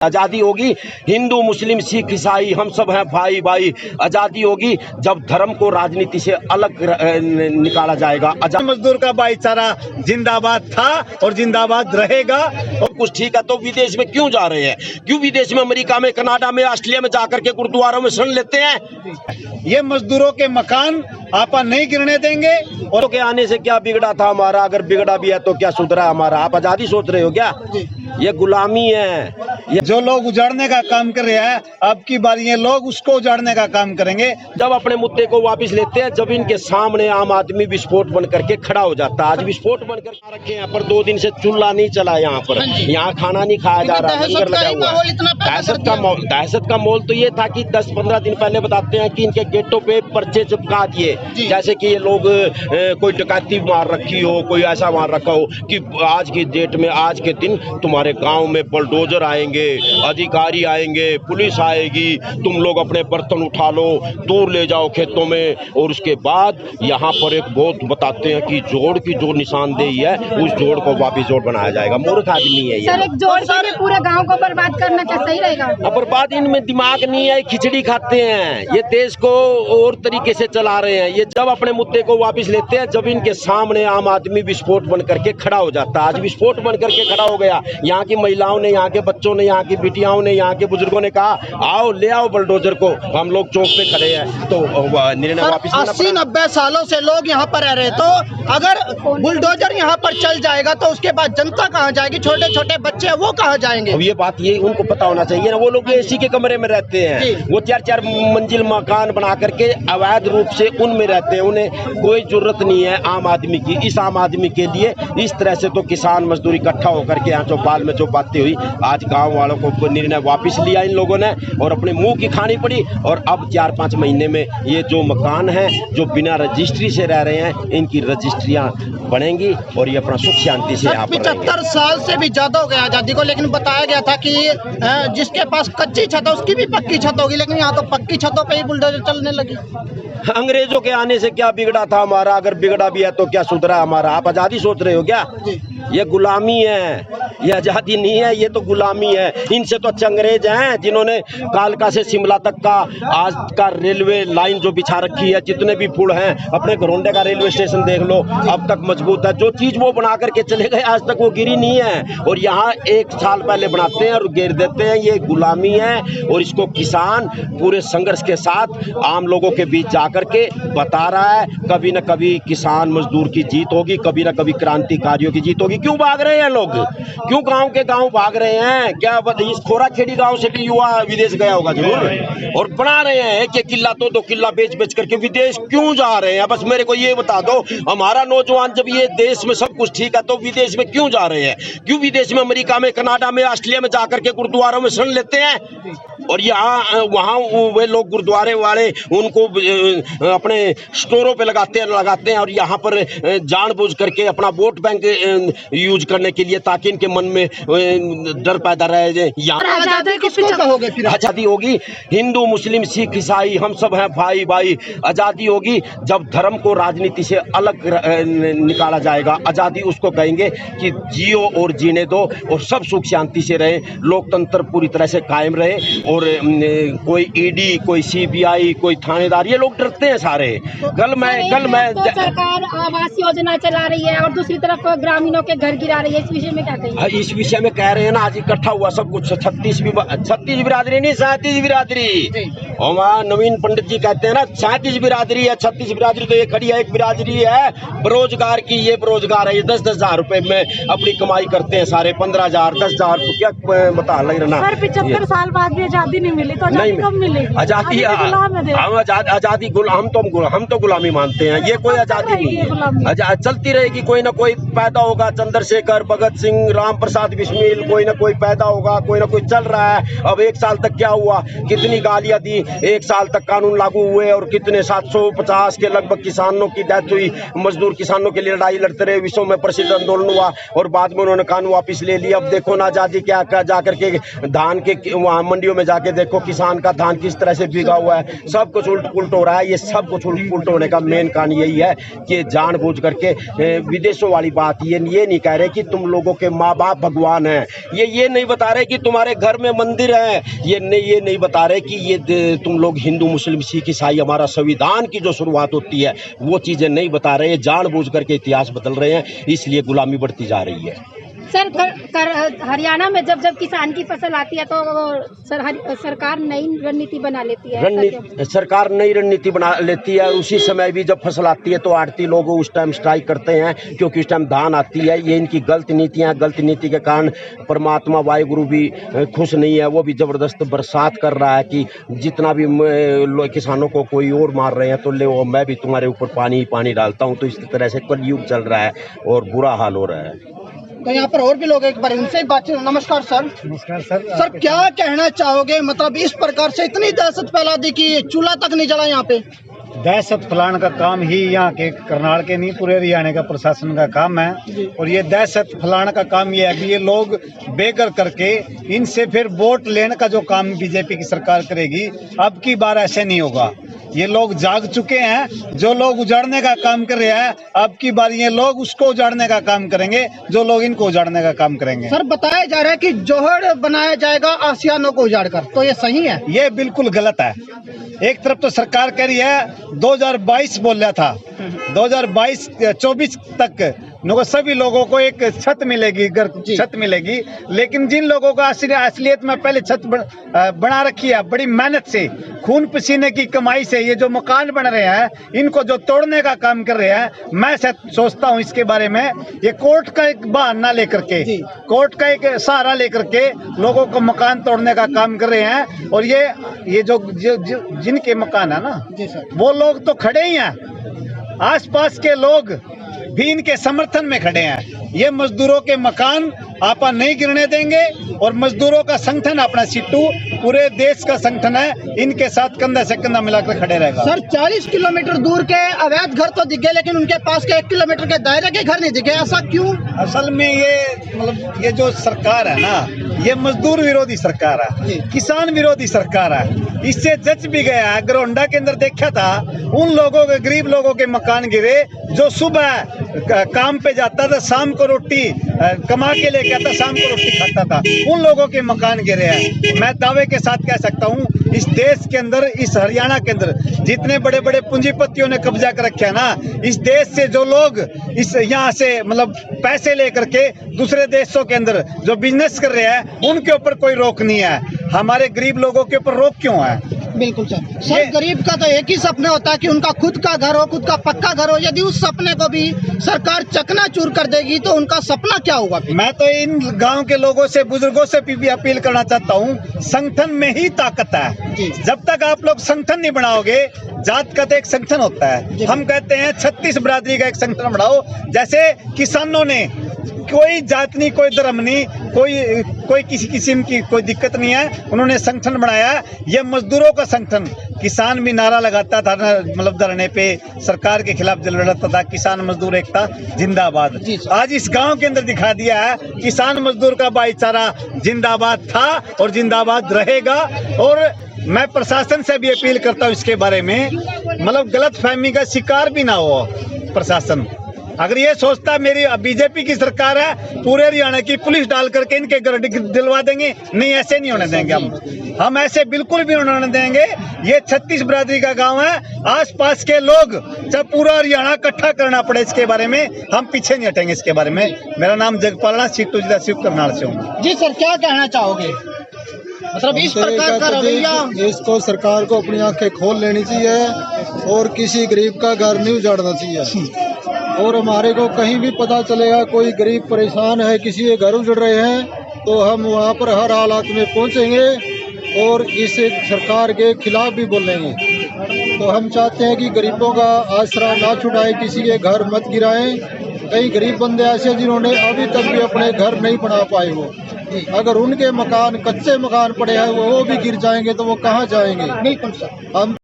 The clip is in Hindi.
आज़ादी होगी, हिंदू मुस्लिम सिख ईसाई हम सब हैं भाई भाई। आज़ादी होगी जब धर्म को राजनीति से अलग निकाला जाएगा। मजदूर का भाईचारा जिंदाबाद था और जिंदाबाद रहेगा। और कुछ ठीक है तो विदेश में क्यों जा रहे हैं? क्यों विदेश में, अमेरिका में, कनाडा में, ऑस्ट्रेलिया में जाकर के गुरुद्वारों में शरण लेते हैं? ये मजदूरों के मकान आपा नहीं गिरने देंगे। और के आने से क्या बिगड़ा था हमारा? अगर बिगड़ा भी है तो क्या सुधरा हमारा? आप आज़ादी सोच रहे हो क्या? ये गुलामी है। ये जो लोग उजाड़ने का काम कर रहे हैं, अब की बार ये लोग उसको उजाड़ने का काम करेंगे। जब अपने मुद्दे को वापस लेते हैं, जब इनके सामने आम आदमी विस्फोट बन करके खड़ा हो जाता है। आज विस्फोट बनकर रखे हैं पर 2 दिन से चूल्हा नहीं चला यहाँ पर, यहाँ खाना नहीं खाया जा रहा, लंगर लगा हुआ है। दहशत का माहौल तो ये था कि 10-15 दिन पहले बताते हैं कि इनके गेटों पे पर्चे चिपका दिए, जैसे कि ये लोग कोई डकैती मार रखी हो, कोई ऐसा मार रखा हो कि आज की डेट में, आज के दिन तुम्हारे गांव में बुलडोजर आएंगे, अधिकारी आएंगे, पुलिस आएगी, तुम लोग अपने बर्तन उठा लो, दूर ले जाओ खेतों में। और उसके बाद यहाँ पर एक बहुत बताते हैं कि जोड़ की जो निशानदेही है, उस जोड़ को वापिस जोड़ बनाया जाएगा। मूर्ख आदमी है ये। सर, एक जोड़ के लिए पूरे गांव को बर्बाद करना क्या सही रहेगा? बर्बाद, इनमें दिमाग नहीं है, खिचड़ी खाते हैं। ये देश को और तरीके से चला रहे हैं। ये जब अपने मुद्दे को वापस लेते हैं, जब इनके सामने आम आदमी विस्फोट बन करके खड़ा हो जाता है। आज विस्फोट बन करके खड़ा हो गया। यहाँ की महिलाओं ने, यहाँ के बच्चों ने, यहाँ की बिटियाओं ने, यहाँ के बुजुर्गों ने कहा आओ ले आओ बुलडोजर को, हम लोग चौक पे खड़े हैं। तो निर्णय वापस 80-90 सालों से लोग यहाँ पर रह रहे, तो अगर बुलडोजर यहाँ पर चल जाएगा तो उसके बाद जनता कहाँ जाएगी? छोटे छोटे बच्चे वो कहाँ जाएंगे? अब ये बात ये उनको पता होना चाहिए ना। वो लोग एसी के कमरे में रहते हैं, वो 4-4 मंजिल मकान बना करके अवैध रूप से उनमें रहते हैं। उन्हें कोई जरूरत नहीं है आम आदमी की। इस आम आदमी के लिए इस तरह से तो किसान मजदूर इकट्ठा होकर के यहाँ चौपाल में जो बातें हुई, आज गाँव वालों को निर्णय वापिस लिया इन लोगों ने और अपने मुंह की खानी पड़ी। और अब 4-5 महीने में ये जो मकान है, जो बिना रजिस्ट्री से रह रहे हैं, इनकी रजिस्ट्रियां बनेंगी और ये अपना सुख शांति से यहाँ पर 75 साल से भी ज्यादा हो गया आजादी को, लेकिन बताया गया था कि जिसके पास कच्ची छत है उसकी भी पक्की छत होगी, लेकिन यहाँ तो पक्की छतों पे ही बुलडोजर चलने लगी। अंग्रेजों के आने से क्या बिगड़ा था हमारा? अगर बिगड़ा भी है तो क्या सुधरा हमारा? आप आज़ादी सोच रहे हो क्या? ये गुलामी है, ये आज़ादी नहीं है, ये तो गुलामी है। इनसे तो अच्छे अंग्रेज हैं जिन्होंने कालका से शिमला तक का आज का रेलवे लाइन जो बिछा रखी है, जितने भी पुल हैं, अपने घरोंडे का रेलवे स्टेशन देख लो, अब तक मजबूत है। जो चीज़ वो बना करके चले गए आज तक वो गिरी नहीं है। और यहाँ 1 साल पहले बनाते हैं और गिर देते हैं। ये गुलामी है और इसको किसान पूरे संघर्ष के साथ आम लोगों के बीच जाकर के बता रहा है, कभी न कभी किसान मजदूर की जीत होगी, कभी न कभी क्रांतिकारियों की जीत होगी। क्यों भाग रहे हैं लोग? क्यों गांव के गांव भाग रहे हैं? क्या इस खोरा खेड़ी गांव से भी युवा विदेश गया होगा जरूर, और बना रहे हैं कि किला तो 2 किला बेच करके विदेश क्यों जा रहे हैं? बस मेरे को ये बता दो, हमारा नौजवान जब ये देश में सब कुछ ठीक है तो विदेश में क्यों जा रहे हैं? क्यों विदेश में, अमेरिका में, कनाडा में, ऑस्ट्रेलिया में जाकर के गुरुद्वारों में शरण लेते हैं? और यहाँ वहाँ वे लोग गुरुद्वारे वाले उनको अपने स्टोरों पे लगाते हैं और यहाँ पर जानबूझ करके अपना वोट बैंक यूज करने के लिए, ताकि इनके मन में डर पैदा रहे। आज़ादी होगी, हिंदू मुस्लिम सिख ईसाई हम सब हैं भाई भाई। आज़ादी होगी जब धर्म को राजनीति से अलग निकाला जाएगा। आज़ादी उसको कहेंगे कि जियो और जीने दो और सब सुख शांति से रहे, लोकतंत्र पूरी तरह से कायम रहे। और कोई ईडी, कोई सीबीआई, कोई थानेदार, ये लोग डरते हैं सारे। कल मैं तो सरकार आवास योजना चला रही है और दूसरी तरफ ग्रामीणों के घर गिरा रही है, इस विषय में क्या कहेंगे? इस विषय में कह रहे हैं ना, आज इकट्ठा हुआ सब कुछ 36 बिरादरी नहीं, 37 बिरादरी। और वहाँ नवीन पंडित जी कहते हैं ना 37 बिरादरी है, 36 बिरादरी तो ये खड़ी है। एक बिरादरी है बेरोजगार की, ये बेरोजगार है, ये 10-10 हजार रुपए में अपनी कमाई करते हैं सारे। 15,000 10,000 क्या बता लग रहा? सर 75 साल बाद भी आजादी नहीं मिली, तो आजादी कब मिलेगी? आजादी आजादी हम तो गुलामी मानते हैं। ये कोई आजादी नहीं है, चलती रहेगी। कोई ना कोई पैदा होगा, चंद्रशेखर, भगत सिंह, राम प्रसाद बिस्मिल, कोई ना कोई पैदा होगा, कोई ना कोई चल रहा है। अब 1 साल तक क्या हुआ? कितनी गालियां दी? 1 साल तक कानून लागू हुए और कितने 750 के लगभग किसानों की डेथ हुई। मजदूर किसानों के लिए लड़ाई लड़ते रहे, विश्व में प्रसिद्ध आंदोलन हुआ और बाद में उन्होंने कानून वापिस ले लिया। अब देखो ना आजादी क्या जाकर के धान के वहाँ मंडियों में जाके देखो किसान का धान किस तरह से बिका हुआ है। सब कुछ उल्ट हो रहा है। ये सब कुछ उल्ट होने का मेन कारण यही है कि जानबूझ करके विदेशों वाली बात ये नहीं कह रहे कि तुम लोगों के माँ बाप भगवान हैं, ये नहीं बता रहे कि तुम्हारे घर में मंदिर है, ये नहीं बता रहे कि ये तुम लोग हिंदू मुस्लिम सिख ईसाई हमारा संविधान की जो शुरुआत होती है वो चीज़ें नहीं बता रहे, जानबूझ करके इतिहास बदल रहे हैं, इसलिए गुलामी बढ़ती जा रही है। सर हरियाणा में जब किसान की फसल आती है तो सरकार नई रणनीति बना लेती है। सरकार नई रणनीति बना लेती है, उसी समय भी जब फसल आती है तो आड़ती लोग उस टाइम स्ट्राइक करते हैं, क्योंकि उस टाइम धान आती है। ये इनकी गलत नीतियाँ, गलत नीति के कारण परमात्मा वाहिगुरु भी खुश नहीं है, वो भी ज़बरदस्त बरसात कर रहा है कि जितना भी किसानों को कोई और मार रहे हैं तो ले वो मैं भी तुम्हारे ऊपर पानी डालता हूँ। तो इस तरह से कलयुग चल रहा है और बुरा हाल हो रहा है। तो यहाँ पर और भी लोग, एक बार इनसे बातचीत। नमस्कार सर। नमस्कार सर। सर क्या कहना चाहोगे, मतलब इस प्रकार से इतनी दहशत फैला दी कि चूल्हा तक नहीं जला यहाँ पे? दहशत फैलाने का काम ही यहाँ के करनाल के नहीं पूरे हरियाणा का प्रशासन का काम है। और ये दहशत फैलाने का काम ये है कि ये लोग बेघर करके इनसे फिर वोट लेने का जो काम बीजेपी की सरकार करेगी, अब की बार ऐसे नहीं होगा। ये लोग जाग चुके हैं, जो लोग उजाड़ने का काम कर रहे हैं अब की बार ये लोग उसको उजाड़ने का काम करेंगे, जो लोग इनको उजाड़ने का काम करेंगे। सर बताया जा रहा है कि जोहड़ बनाया जाएगा आसियानों को उजाड़कर, तो ये सही है? ये बिल्कुल गलत है। एक तरफ तो सरकार कह रही है 2022 बोल रहा था, 2022-24 तक सभी लोगों को एक छत मिलेगी, छत मिलेगी। लेकिन जिन लोगों को असलियत में पहले छत बना रखी है बड़ी मेहनत से, खून पसीने की कमाई से, ये जो मकान बन रहे हैं इनको जो तोड़ने का काम कर रहे हैं, मैं सोचता हूँ इसके बारे में ये कोर्ट का एक बहाना लेकर के, कोर्ट का एक सहारा लेकर के लोगों को मकान तोड़ने का काम कर रहे हैं। और ये जो जिनके मकान है ना, वो लोग तो खड़े ही हैं, आसपास के लोग भी इनके समर्थन में खड़े हैं। ये मजदूरों के मकान आपा नहीं गिरने देंगे और मजदूरों का संगठन अपना सिट्टू पूरे देश का संगठन है, इनके साथ कंधा से कंधा मिलाकर खड़े रहेगा। सर 40 किलोमीटर दूर के अवैध घर तो दिखे, लेकिन उनके पास के 1 किलोमीटर के दायरे के घर नहीं दिखे, ऐसा क्यों? असल में ये जो सरकार है ना, ये मजदूर विरोधी सरकार है, किसान विरोधी सरकार है। इससे जच भी गया है। ग्रोंडा के अंदर देखा था उन लोगों के, गरीब लोगों के मकान गिरे जो सुबह काम पे जाता था, शाम को रोटी कमा के लेके आता, शाम को रोटी खाता था, उन लोगों के मकान गिरे हैं। मैं दावे के साथ कह सकता हूँ इस देश के अंदर, इस हरियाणा के अंदर जितने बड़े बड़े पूंजीपतियों ने कब्जा कर रखा है ना, इस देश से जो लोग इस यहाँ से मतलब पैसे लेकर के दूसरे देशों के अंदर जो बिजनेस कर रहे हैं, उनके ऊपर कोई रोक नहीं है। हमारे गरीब लोगों के ऊपर रोक क्यों है? बिल्कुल सर, गरीब का तो एक ही सपना होता है कि उनका खुद का घर हो, खुद का पक्का घर हो। यदि उस सपने को भी सरकार चकनाचूर कर देगी तो उनका सपना क्या होगा? मैं तो इन गांव के लोगों से, बुजुर्गों से भी अपील करना चाहता हूं, संगठन में ही ताकत है। जब तक आप लोग संगठन नहीं बनाओगे, जात का तो एक संगठन होता है, हम कहते हैं 36 बिरादरी का एक संगठन बनाओ। जैसे किसानों ने कोई जात नहीं, कोई धर्म नहीं, कोई किसी किस्म की कोई दिक्कत नहीं है, उन्होंने संगठन बनाया। ये मजदूरों का संगठन, किसान भी नारा लगाता था, मतलब धरने पे सरकार के खिलाफ जल लड़ता था, किसान मजदूर एकता जिंदाबाद। आज इस गांव के अंदर दिखा दिया है किसान मजदूर का भाईचारा जिंदाबाद था और जिंदाबाद रहेगा। और मैं प्रशासन से भी अपील करता हूँ इसके बारे में, मतलब गलत फहमी का शिकार भी ना हो प्रशासन। अगर ये सोचता मेरी बीजेपी की सरकार है, पूरे हरियाणा की पुलिस डाल करके इनके घर दिलवा देंगे, नहीं, ऐसे नहीं होने देंगे हम ऐसे बिल्कुल भी होने देंगे। ये 36 बिरादरी का गांव है, आसपास के लोग जब पूरा हरियाणा इकट्ठा करना पड़े इसके बारे में, हम पीछे नहीं हटेंगे इसके बारे में। मेरा नाम जगपाल, सीटू जिला शिव करनाल से हूँ। जी सर, क्या कहना चाहोगे? मतलब इस प्रकार का रवैया, इसको सरकार को अपनी आंखें खोल लेनी चाहिए और किसी गरीब का घर नहीं उजाड़ना चाहिए। और हमारे को कहीं भी पता चलेगा कोई गरीब परेशान है, किसी के घर उजड़ रहे हैं, तो हम वहाँ पर हर हालात में पहुँचेंगे और इस सरकार के खिलाफ भी बोलेंगे। तो हम चाहते हैं कि गरीबों का आसरा ना छुड़ाएं, किसी के घर मत गिराएं। कई गरीब बंदे ऐसे जिन्होंने अभी तक भी अपने घर नहीं बना पाए, वो अगर उनके मकान, कच्चे मकान पड़े हैं, वो भी गिर जाएंगे तो वो कहाँ जाएंगे? बिल्कुल सर। हम